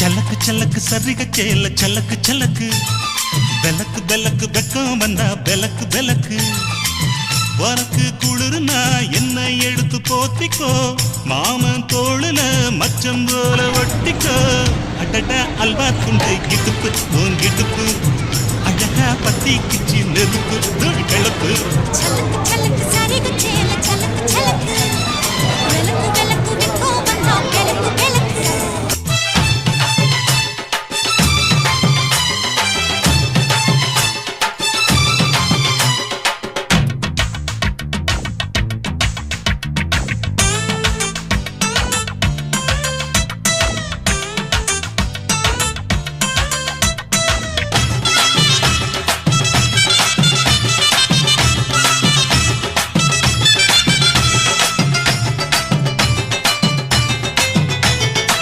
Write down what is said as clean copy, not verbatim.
சலக்கு சலக்கு சரிக சேல சலக்கு சலக்கு பெலக்கு பெலக்கு வெக்கம் வந்தா பெலக்கு பெலக்கு உனக்கு குளிர்னா என்ன எடுத்து போத்திக்கோ மாமன் தோளுல மச்சம் போல ஒட்டிக்கோ அடட அல்வா துண்டு இடுப்பு உங்கிடுப்பு அழகா பத்தி கிச்சி நெருப்பு கிளப்பு சலக்கு சலக்கு சரிக சேல சலக்கு சலக்கு